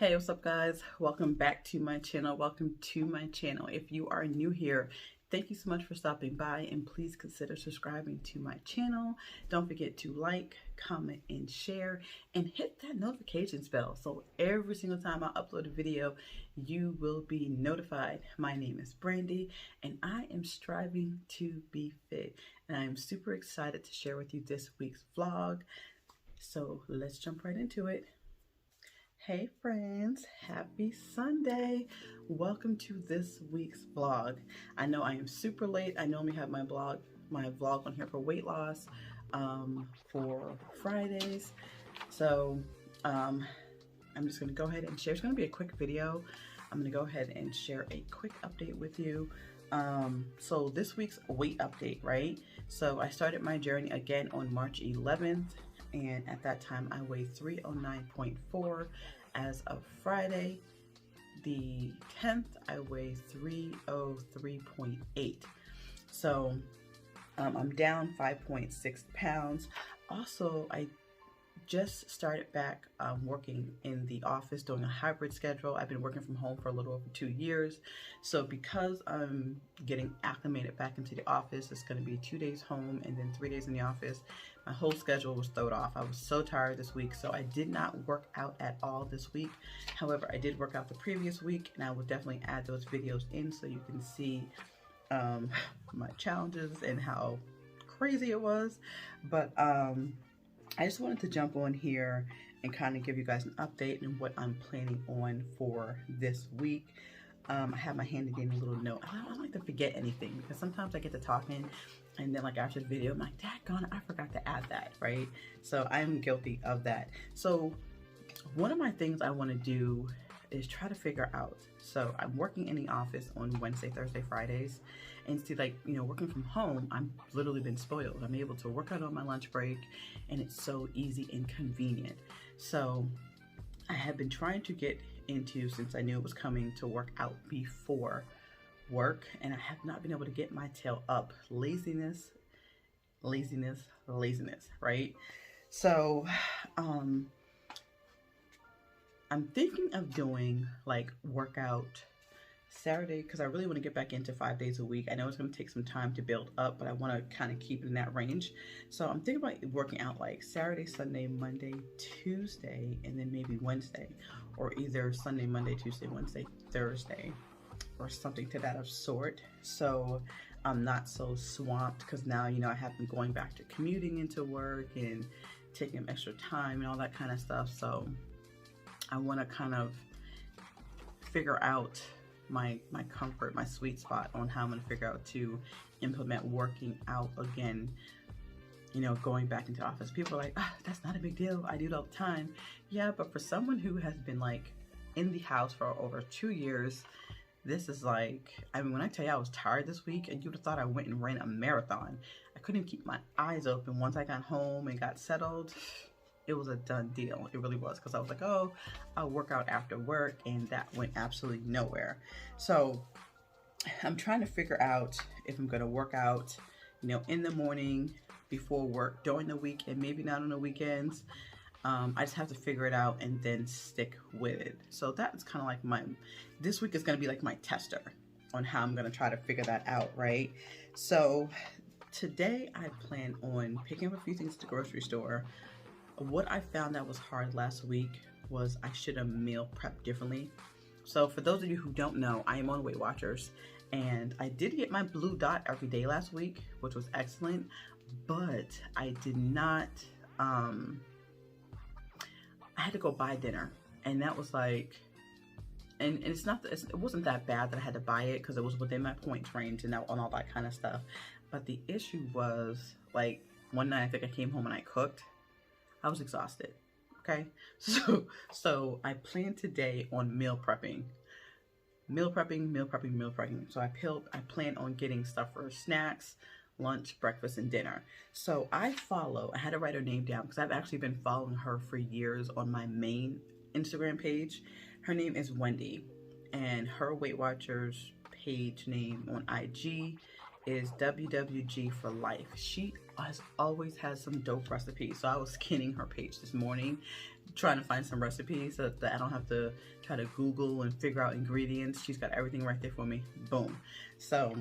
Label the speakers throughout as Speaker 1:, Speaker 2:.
Speaker 1: Hey, what's up guys? Welcome back to my channel. If you are new here, thank you so much for stopping by, and please consider subscribing to my channel. Don't forget to like, comment, and share, and hit that notifications bell so every single time I upload a video, you will be notified. My name is Brandy, and I am striving to be fit, and I am super excited to share with you this week's vlog. So let's jump right into it. Hey friends, happy Sunday. Welcome to this week's vlog. I know I am super late. I normally have my vlog on here for weight loss for Fridays. So I'm just gonna go ahead and share. It's gonna be a quick video. I'm gonna go ahead and share a quick update with you. So this week's weight update, right? So I started my journey again on March 11th. And at that time I weighed 309.4. As of Friday the 10th, I weighed 303.8. So I'm down 5.6 pounds. Also, I just started back working in the office, doing a hybrid schedule. I've been working from home for a little over 2 years. So because I'm getting acclimated back into the office, it's going to be 2 days home and then 3 days in the office. My whole schedule was thrown off. I was so tired this week, so I did not work out at all this week. However, I did work out the previous week, and I will definitely add those videos in so you can see my challenges and how crazy it was. But I just wanted to jump on here and kind of give you guys an update on what I'm planning on for this week. I have my handy dandy little note. I don't like to forget anything because sometimes I get to talking and then like after the video, I'm like, daggone, I forgot to add that, right? So I'm guilty of that. So one of my things I want to do is try to figure out. So I'm working in the office on Wednesday, Thursday, Fridays, and see, like, you know, working from home, I'm literally been spoiled. I'm able to work out on my lunch break, and it's so easy and convenient. So I have been trying to get into, since I knew it was coming, to work out before work, and I have not been able to get my tail up. Laziness, right? So I'm thinking of doing like workout Saturday because I really want to get back into 5 days a week. I know it's going to take some time to build up, but I want to kind of keep it in that range. So I'm thinking about working out like Saturday, Sunday, Monday, Tuesday, and then maybe Wednesday, or either Sunday, Monday, Tuesday, Wednesday, Thursday, or something to that of sort. So I'm not so swamped because now, you know, I have been going back to commuting into work and taking extra time and all that kind of stuff. So I want to kind of figure out my comfort, my sweet spot on how I'm going to figure out to implement working out again, you know, going back into office. People are like, that's not a big deal. I do it all the time. Yeah, but for someone who has been like in the house for over 2 years, this is like, I mean, when I tell you I was tired this week, and you would have thought I went and ran a marathon. I couldn't keep my eyes open. Once I got home and got settled, it was a done deal. It really was, because I was like, oh, I'll work out after work, and that went absolutely nowhere. So I'm trying to figure out if I'm going to work out, you know, in the morning before work, during the week, and maybe not on the weekends. I just have to figure it out and then stick with it. So that's kind of like this week is going to be like my tester on how I'm going to try to figure that out, right? So today I plan on picking up a few things at the grocery store. What I found that was hard last week was I should have meal prepped differently. So for those of you who don't know, I am on Weight Watchers, and I did get my blue dot every day last week, which was excellent, but I did not, I had to go buy dinner, and that was like, and it wasn't that bad that I had to buy it because it was within my points range and all that kind of stuff. But the issue was, like, one night I think I came home and I cooked. I was exhausted. Okay, so I planned today on meal prepping. So I plan on getting stuff for snacks, lunch, breakfast, and dinner. So I had to write her name down because I've actually been following her for years on my main Instagram page. Her name is Wendy, and her Weight Watchers page name on IG is WWG for Life. She has always had some dope recipes. So I was scanning her page this morning, trying to find some recipes so that I don't have to try to Google and figure out ingredients. She's got everything right there for me. Boom. So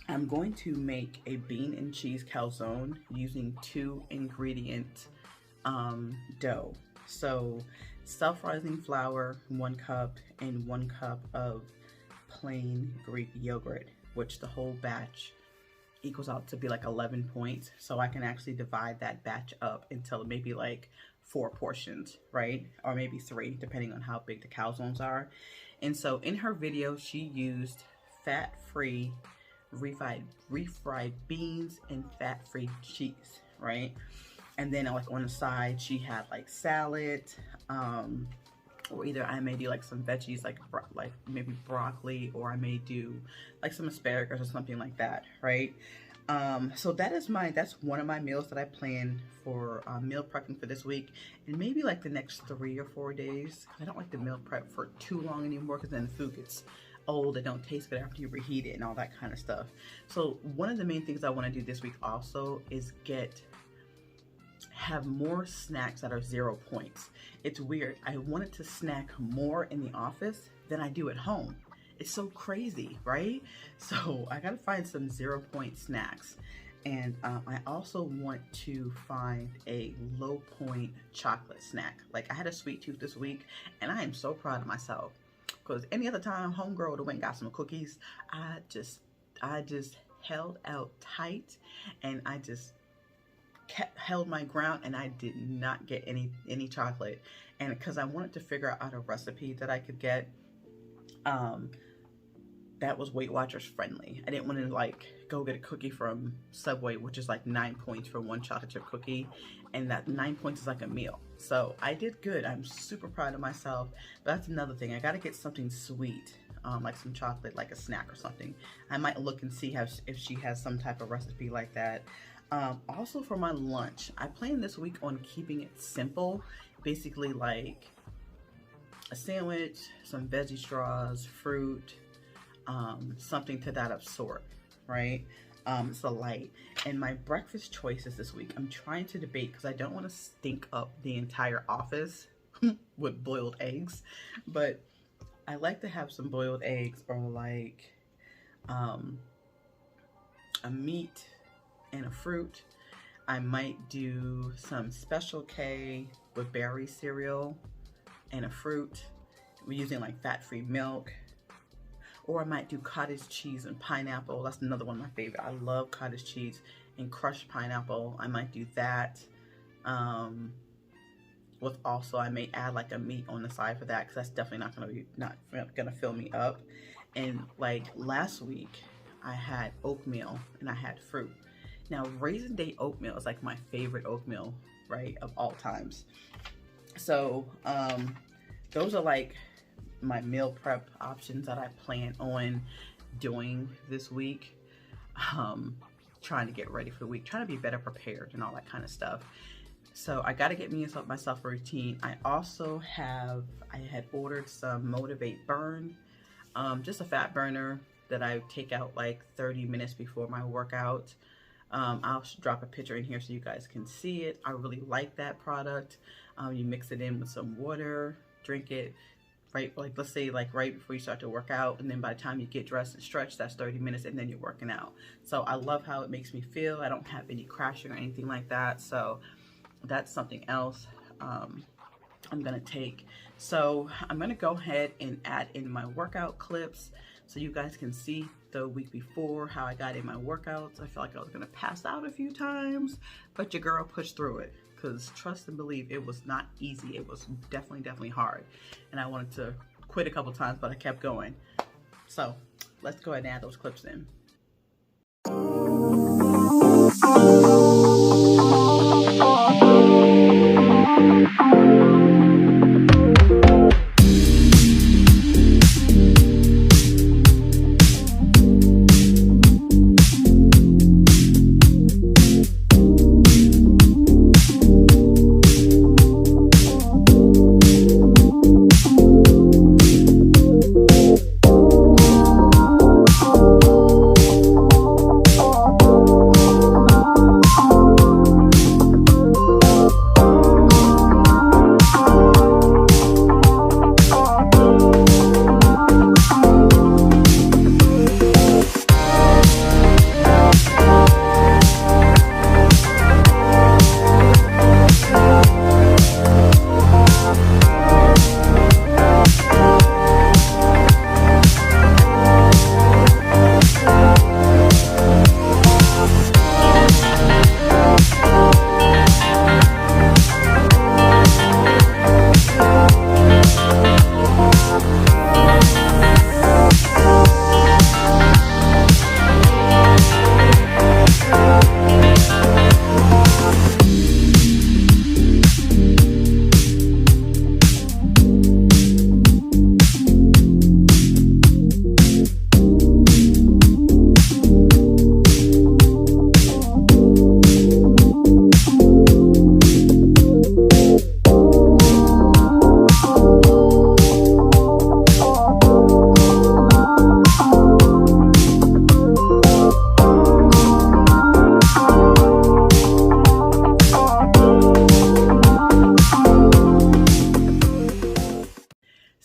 Speaker 1: I'm going to make a bean and cheese calzone using 2 ingredient dough. So self-rising flour, 1 cup, and 1 cup of plain Greek yogurt, which the whole batch equals out to be like 11 points. So I can actually divide that batch up into maybe like 4 portions, right? Or maybe 3, depending on how big the calzones are. And so in her video, she used fat-free refried beans and fat-free cheese, right? And then like on the side, she had like salad, or either I may do like some veggies, like maybe broccoli, or I may do like some asparagus or something like that, right? So that's one of my meals that I plan for meal prepping for this week, and maybe like the next 3 or 4 days. I don't like to meal prep for too long anymore, because then the food gets old, it don't taste good after you reheat it and all that kind of stuff. So one of the main things I want to do this week also is have more snacks that are 0 points. It's weird. I wanted to snack more in the office than I do at home. It's so crazy, right? So I gotta find some 0 point snacks. And I also want to find a low point chocolate snack. Like, I had a sweet tooth this week, and I am so proud of myself, because any other time homegirl would have went and got some cookies. I just held out tight, and I just held my ground, and I did not get any chocolate. And because I wanted to figure out a recipe that I could get that was Weight Watchers friendly. I didn't want to like go get a cookie from Subway, which is like 9 points for 1 chocolate chip cookie, and that 9 points is like a meal. So I did good. I'm super proud of myself. But that's another thing. I got to get something sweet, like some chocolate, like a snack or something. I might look and see if she has some type of recipe like that. Also for my lunch, I plan this week on keeping it simple. Basically like a sandwich, some veggie straws, fruit, something to that of sort, right? So light. And my breakfast choices this week, I'm trying to debate, because I don't want to stink up the entire office with boiled eggs, but I like to have some boiled eggs, or like a meat and a fruit. I might do some Special K with berry cereal and a fruit. We're using like fat-free milk. Or I might do cottage cheese and pineapple. That's another one of my favorite. I love cottage cheese and crushed pineapple. I might do that. With also, I may add like a meat on the side for that, because that's definitely not gonna fill me up. And like last week, I had oatmeal and I had fruit. Now, Raisin Day oatmeal is like my favorite oatmeal, right, of all times. So those are like my meal prep options that I plan on doing this week. Trying to get ready for the week, trying to be better prepared and all that kind of stuff. So I got to get myself a routine. I had ordered some Motivate Burn, just a fat burner that I take out like 30 minutes before my workout. I'll drop a picture in here so you guys can see it. I really like that product. You mix it in with some water, drink it, right? Like, let's say like right before you start to work out, and then by the time you get dressed and stretch, that's 30 minutes, and then you're working out. So I love how it makes me feel. I don't have any crashing or anything like that. So that's something else I'm gonna take. So I'm gonna go ahead and add in my workout clips so you guys can see the week before how I got in my workouts. I feel like I was gonna pass out a few times, but your girl pushed through it, because trust and believe, it was not easy. It was definitely hard, and I wanted to quit a couple times, but I kept going. So let's go ahead and add those clips in.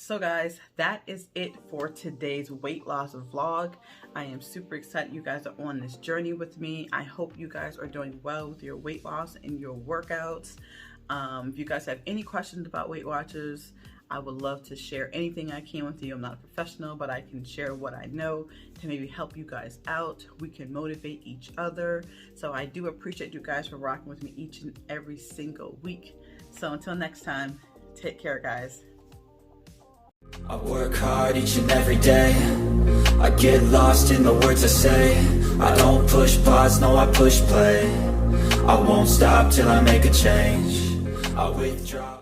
Speaker 1: So guys, that is it for today's weight loss vlog. I am super excited you guys are on this journey with me. I hope you guys are doing well with your weight loss and your workouts. If you guys have any questions about Weight Watchers, I would love to share anything I can with you. I'm not a professional, but I can share what I know to maybe help you guys out. We can motivate each other. So I do appreciate you guys for rocking with me each and every single week. So until next time, take care, guys.
Speaker 2: I work hard each and every day. I get lost in the words I say. I don't push pause, no, I push play. I won't stop till I make a change. I withdraw.